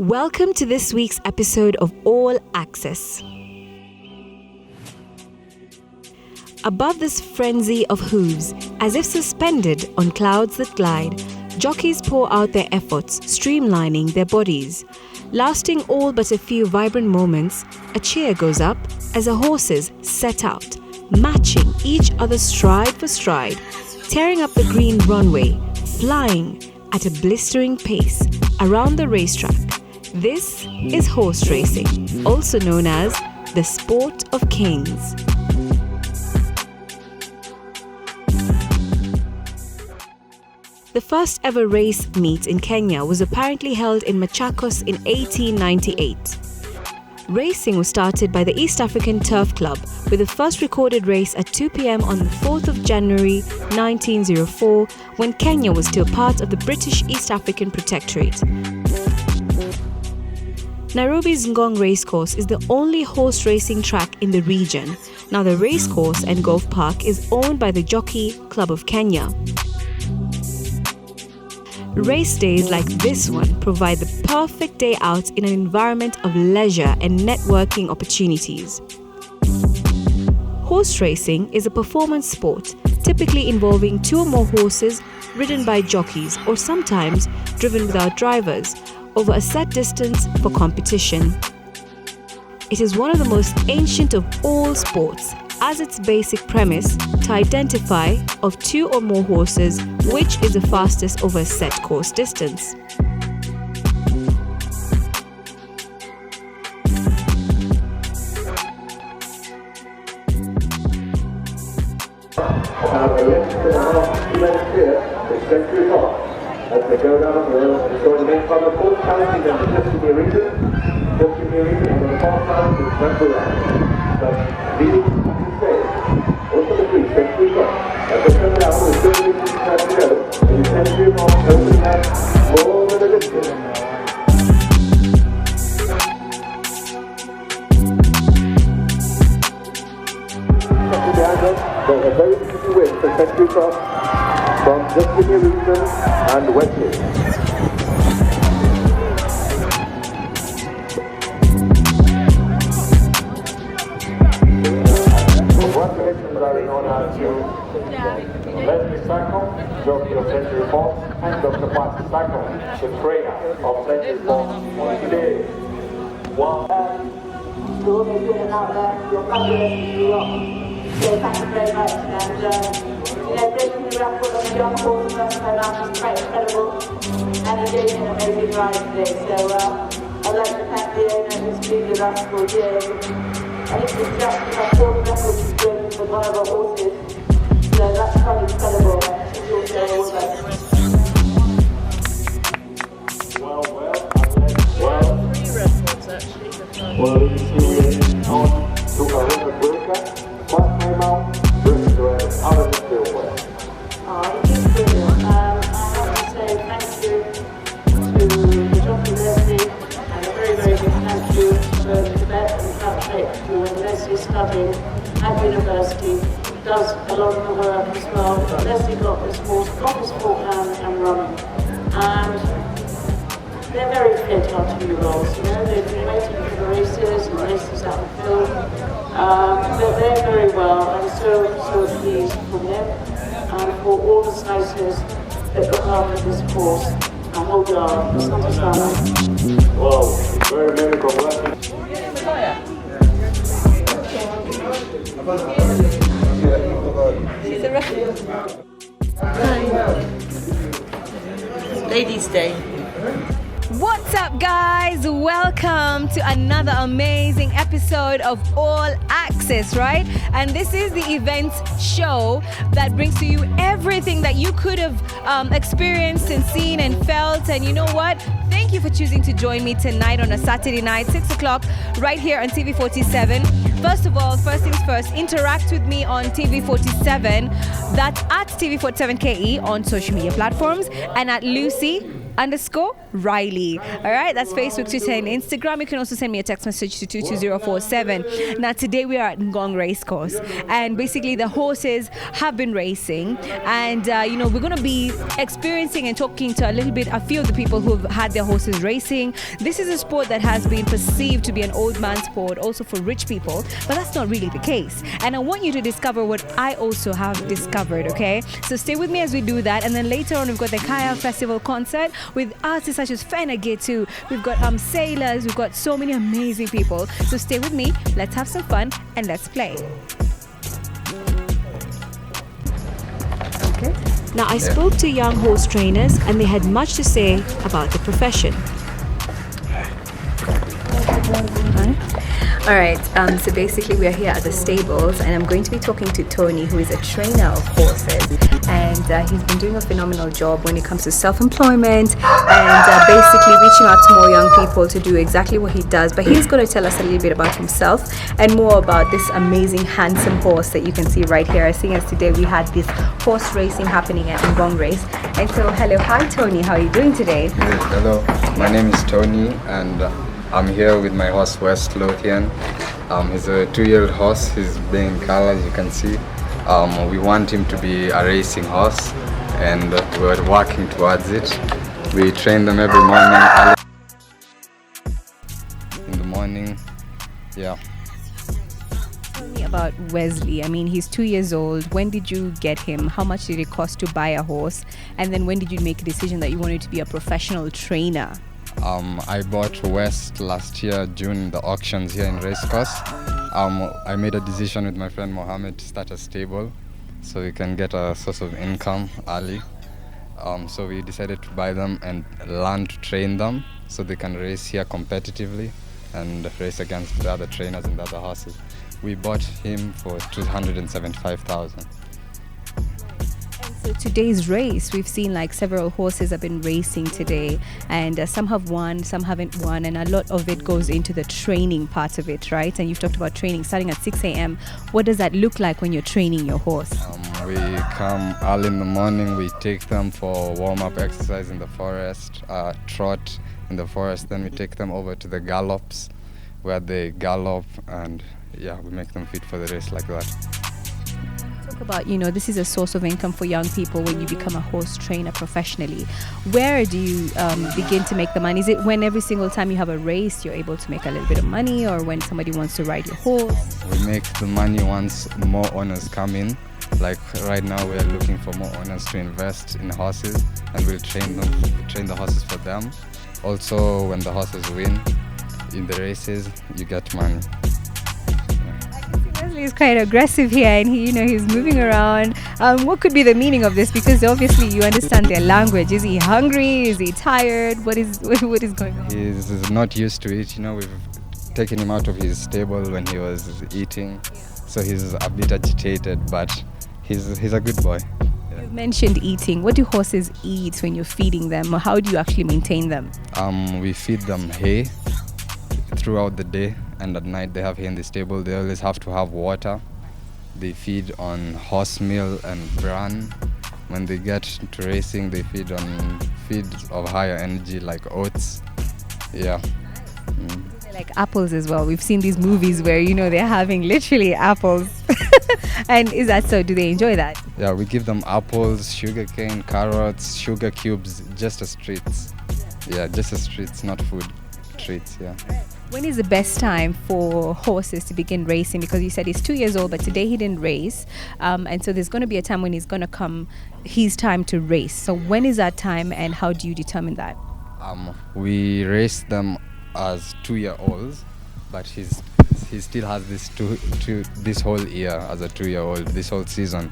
Welcome to this week's episode of All Access. Above this frenzy of hooves, as if suspended on clouds that glide, jockeys pour out their efforts, streamlining their bodies. Lasting all but a few vibrant moments, a cheer goes up as the horses set out, matching each other stride for stride, tearing up the green runway, flying at a blistering pace around the racetrack. This is horse racing, also known as the sport of kings. The first ever race meet in Kenya was apparently held in Machakos in 1898. Racing was started by the East African Turf Club with the first recorded race at 2 p.m. on the 4th of January 1904 when Kenya was still part of the British East African Protectorate. Nairobi's Ngong Race Course is the only horse racing track in the region. Now the race course and golf park is owned by the Jockey Club of Kenya. Race days like this one provide the perfect day out in an environment of leisure and networking opportunities. Horse racing is a performance sport, typically involving 2 or more horses ridden by jockeys or sometimes driven without drivers over a set distance for competition. It is one of the most ancient of all sports, as its basic premise to identify of 2 or more horses which is the fastest over a set course distance. As they go down, we'll enjoy the main part of the course, challenging them to just give me a reason, and on the far side is jump around. But leading to stage, also the free, century cross. As they come down, we're still leading to try to go, and you tend to move on, opening up more than a distance. Behind us, there's a very easy win for century cross. From Just Give Me a Reason and Wesley. Congratulations are known as to Leslie Sacco, jockey of Century Fox, and Dr. Pat Sacco, the trainer of Century Fox today. Wow. To all those women out there, you're fabulous, you rock. So thank you very much. And breaking the record on the young horse first time out is quite incredible, and he's doing an amazing ride today. So I'd like to thank the owner who's been with us for years. I think this is actually my 4th record he's broken with one of our horses. So that's quite incredible. It's also all of us. Well, you see on to a record breaker. First time out, bring to us. How does it feel? It is brilliant. I have to say thank you to the Jockey Leslie, and a very, very big thank you to Tibet and Patrick, who when Leslie's studying at university does a lot of the work as well. Leslie got this horse off his forehand and running. And they're very fit, our 2-year-olds, you know, they've been waiting for the races and races out in the field. They're very well. I'm so pleased for them and for all the slicers that look after this course. And well done. Asante sana. Wow, very, very congratulations. She's a referee. Ladies' Day. What's up, guys? Welcome to another amazing episode of All Access, right? And this is the event show that brings to you everything that you could have experienced and seen and felt. And you know what? Thank you for choosing to join me tonight on a Saturday night, 6 o'clock, right here on TV47. First of all, first things first, interact with me on TV47. That's at TV47KE on social media platforms, and at Lucy _Riley. All right, that's Facebook, Twitter, and Instagram. You can also send me a text message to 22047. Now, today we are at Ngong Race course, and basically the horses have been racing, and we're going to be experiencing and talking to a few of the people who've had their horses racing. This is a sport that has been perceived to be an old man's sport, also for rich people, but that's not really the case. And I want you to discover what I also have discovered, okay? So stay with me as we do that, and then later on we've got the Kaya Festival concert with artists such as Fena Gitu. We've got sailors, we've got so many amazing people. So stay with me, let's have some fun, and let's play. Okay. Now, I spoke to young horse trainers, and they had much to say about the profession. All right, so basically we are here at the stables, and I'm going to be talking to Tony, who is a trainer of horses, and he's been doing a phenomenal job when it comes to self-employment and basically reaching out to more young people to do exactly what he does. But he's going to tell us a little bit about himself and more about this amazing, handsome horse that you can see right here. Seeing as today we had this horse racing happening at Ngong Race. And so, hello, hi Tony, how are you doing today? Hello, my name is Tony, and I'm here with my horse West Lothian. He's a 2-year-old horse. He's being colored, as you can see. We want him to be a racing horse, and we're working towards it. We train them every morning, early in the morning. Yeah. Tell me about Wesley. I mean, he's 2 years old. When did you get him? How much did it cost to buy a horse? And then when did you make a decision that you wanted to be a professional trainer? I bought West last year, June, the auctions here in Racecourse. I made a decision with my friend Mohamed to start a stable so we can get a source of income early. So we decided to buy them and learn to train them so they can race here competitively and race against the other trainers and the other horses. We bought him for 275,000. So today's race, we've seen like several horses have been racing today, and some have won, some haven't won, and a lot of it goes into the training part of it, right? And you've talked about training starting at 6 a.m. What does that look like when you're training your horse? We come early in the morning, we take them for warm-up exercise in the forest, trot in the forest, then we take them over to the gallops where they gallop, and yeah, we make them fit for the race like that. Talk about, this is a source of income for young people when you become a horse trainer professionally. Where do you begin to make the money? Is it when every single time you have a race you're able to make a little bit of money, or when somebody wants to ride your horse? We make the money once more owners come in. Like right now we're looking for more owners to invest in horses, and we'll train the horses for them. Also, when the horses win in the races, you get money. He's quite aggressive here, and he's moving around. What could be the meaning of this? Because obviously you understand their language. Is he hungry? Is he tired? What is going on? He's not used to it. We've taken him out of his stable when he was eating, so he's a bit agitated, but he's a good boy. Yeah. You mentioned eating. What do horses eat when you're feeding them, or how do you actually maintain them? We feed them hay throughout the day, and at night they have hay in the stable. They always have to have water. They feed on horse meal and bran. When they get to racing, they feed on feeds of higher energy like oats. Yeah. Like apples as well. We've seen these movies where they're having literally apples. And is that so? Do they enjoy that? Yeah, we give them apples, sugarcane, carrots, sugar cubes, just as treats. Yeah, just as treats, not food. Treats, yeah. When is the best time for horses to begin racing? Because you said he's 2 years old, but today he didn't race. And so there's going to be a time when he's going to come his time to race. So when is that time, and how do you determine that? We race them as 2-year-olds, but he still has this whole year as a 2-year-old, this whole season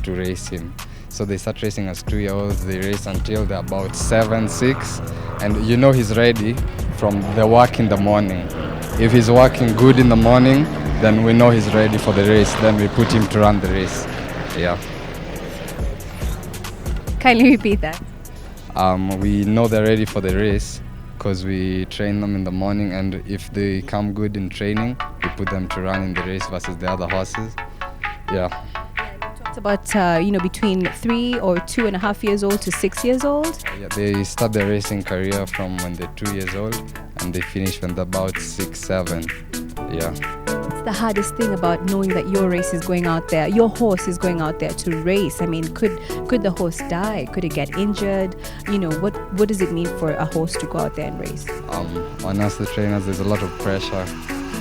to race him. So they start racing as 2-year-olds, they race until they're about 7, 6, and he's ready from the work in the morning. If he's working good in the morning, then we know he's ready for the race, then we put him to run the race. Yeah. Kindly repeat that. We know they're ready for the race because we train them in the morning, and if they come good in training, we put them to run in the race versus the other horses. Yeah. It's about between 3 or 2.5 years old to 6 years old. Yeah, they start their racing career from when they're 2 years old and they finish when they're about 6, 7. Yeah. What's the hardest thing about knowing that your race is going out there, your horse is going out there to race? I mean, could the horse die? Could it get injured? What does it mean for a horse to go out there and race? On us, the trainers, there's a lot of pressure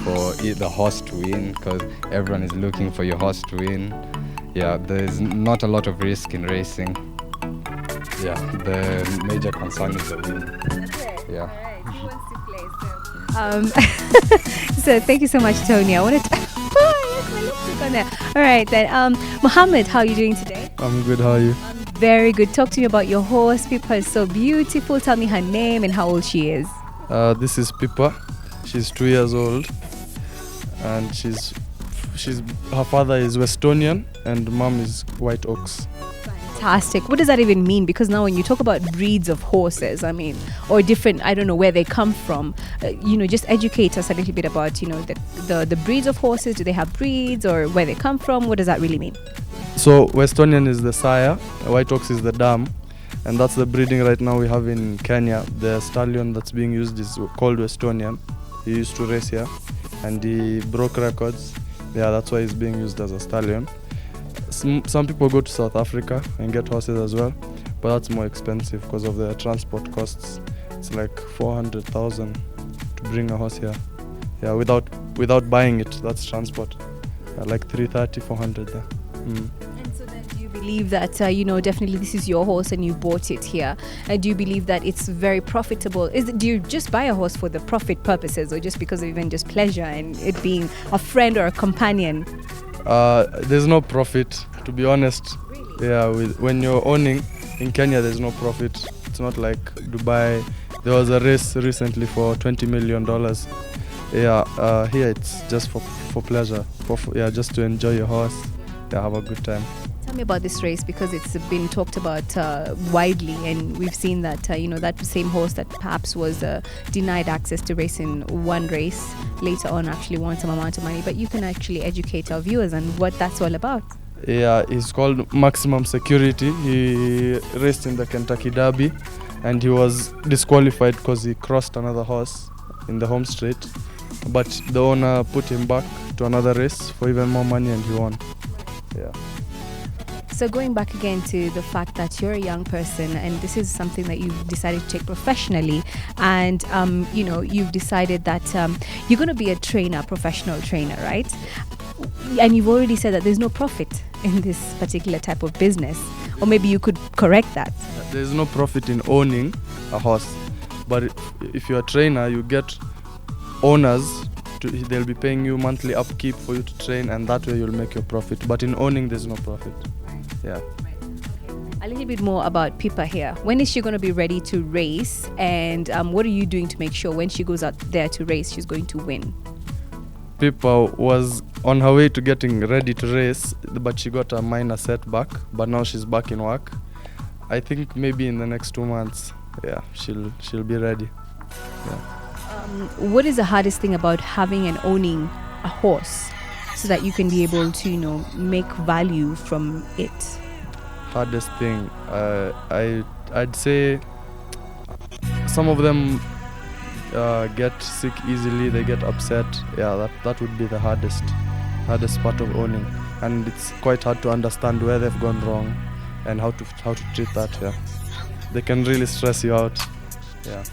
for the horse to win because everyone is looking for your horse to win. Yeah, there's not a lot of risk in racing. Yeah, the major concern is the win. That's it. Yeah. All right. Who wants to play? So thank you so much, Tony. I wanted to. Yes, my lipstick on there. All right then. Mohamed, how are you doing today? I'm good, how are you? Very good. Talk to me about your horse. Pippa is so beautiful. Tell me her name and how old she is. This is Pippa. She's 2 years old, and her father is Westonian and mom is White Oaks. Fantastic. What does that even mean? Because now when you talk about breeds of horses, or different, I don't know where they come from, just educate us a little bit about, the breeds of horses. Do they have breeds or where they come from? What does that really mean? So Westonian is the sire, White Oaks is the dam, and that's the breeding right now we have in Kenya. The stallion that's being used is called Westonian. He used to race here and he broke records. Yeah, that's why he's being used as a stallion. Some people go to South Africa and get horses as well, but that's more expensive because of the transport costs. It's like 400,000 to bring a horse here. Yeah, without buying it, that's transport. Like 330, 400 there. And so then do you believe that, definitely this is your horse and you bought it here? And do you believe that it's very profitable? Do you just buy a horse for the profit purposes or just because of even just pleasure and it being a friend or a companion? There's no profit, to be honest. Really? Yeah, when you're owning in Kenya, there's no profit. It's not like Dubai. There was a race recently for $20 million. Yeah, here it's just for pleasure, just to enjoy your horse. Yeah, have a good time. Tell me about this race because it's been talked about widely, and we've seen that that same horse that perhaps was denied access to race in one race later on actually won some amount of money. But you can actually educate our viewers on what that's all about. Yeah, he's called Maximum Security. He raced in the Kentucky Derby and he was disqualified because he crossed another horse in the home straight. But the owner put him back to another race for even more money and he won. Yeah. So going back again to the fact that you're a young person and this is something that you've decided to take professionally, and you've decided that you're going to be a professional trainer, right? And you've already said that there's no profit in this particular type of business, or maybe you could correct that. There's no profit in owning a horse, but if you're a trainer, you get owners. They'll be paying you monthly upkeep for you to train, and that way you'll make your profit. But in owning, there's no profit. Yeah. A little bit more about Pippa here. When is she going to be ready to race, and what are you doing to make sure when she goes out there to race, she's going to win? Pippa was on her way to getting ready to race, but she got a minor setback. But now she's back in work. I think maybe in the next 2 months, yeah, she'll be ready. Yeah. What is the hardest thing about having and owning a horse so that you can be able to, make value from it? Hardest thing, I'd say some of them get sick easily, they get upset. Yeah, that would be the hardest part of owning, and it's quite hard to understand where they've gone wrong and how to treat that. Yeah, they can really stress you out. Yeah.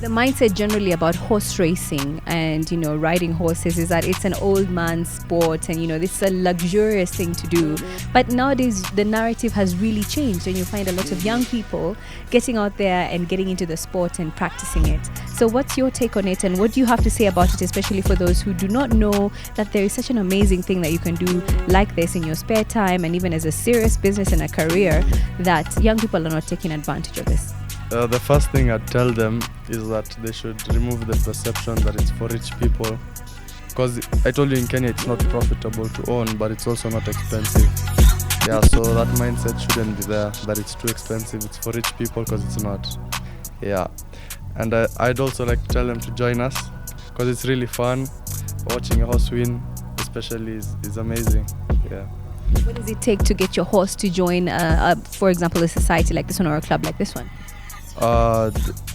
The mindset generally about horse racing and riding horses is that it's an old man's sport and it's a luxurious thing to do. But nowadays the narrative has really changed, and you find a lot of young people getting out there and getting into the sport and practicing it. So what's your take on it, and what do you have to say about it, especially for those who do not know that there is such an amazing thing that you can do like this in your spare time and even as a serious business and a career, that young people are not taking advantage of this? The first thing I'd tell them is that they should remove the perception that it's for rich people. Because I told you in Kenya it's not profitable to own, but it's also not expensive. Yeah, so that mindset shouldn't be there, that it's too expensive, it's for rich people, because it's not. Yeah, and I'd also like to tell them to join us, because it's really fun. Watching a horse win especially is amazing. Yeah. What does it take to get your horse to join, for example, a society like this one or a club like this one?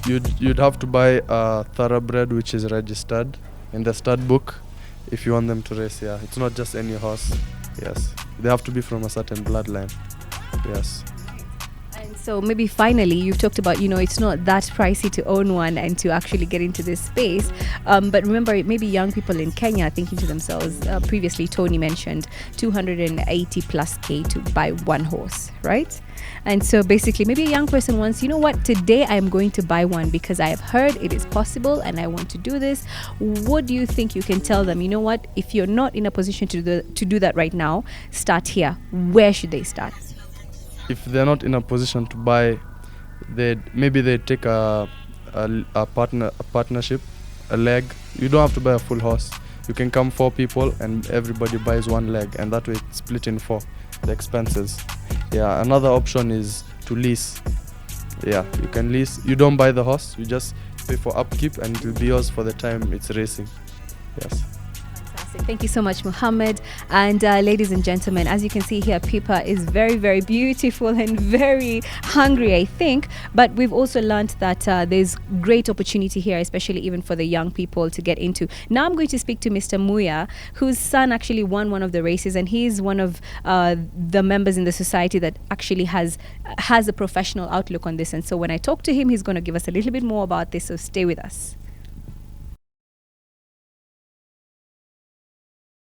You'd have to buy a thoroughbred which is registered in the stud book if you want them to race. Yeah, it's not just any horse. Yes, they have to be from a certain bloodline. Yes. And so maybe finally, you've talked about, it's not that pricey to own one and to actually get into this space. But remember, maybe young people in Kenya are thinking to themselves, previously Tony mentioned 280 plus K to buy one horse, right? And so basically, maybe a young person wants, today I'm going to buy one because I have heard it is possible and I want to do this. What do you think you can tell them? If you're not in a position to do that right now, start here. Where should they start? If they're not in a position to buy, maybe they take a partnership, a leg. You don't have to buy a full horse. You can come 4 people and everybody buys one leg, and that way it's split in 4, the expenses. Yeah, another option is to lease. Yeah, you can lease. You don't buy the horse, you just pay for upkeep and it will be yours for the time it's racing. Yes. Fantastic. Thank you so much, Mohamed. And ladies and gentlemen, as you can see here, Pippa is very, very beautiful and very hungry, I think. But we've also learned that there's great opportunity here, especially even for the young people to get into. Now I'm going to speak to Mr. Muya, whose son actually won one of the races, and he's one of the members in the society that actually has a professional outlook on this. And so when I talk to him, he's going to give us a little bit more about this. So stay with us.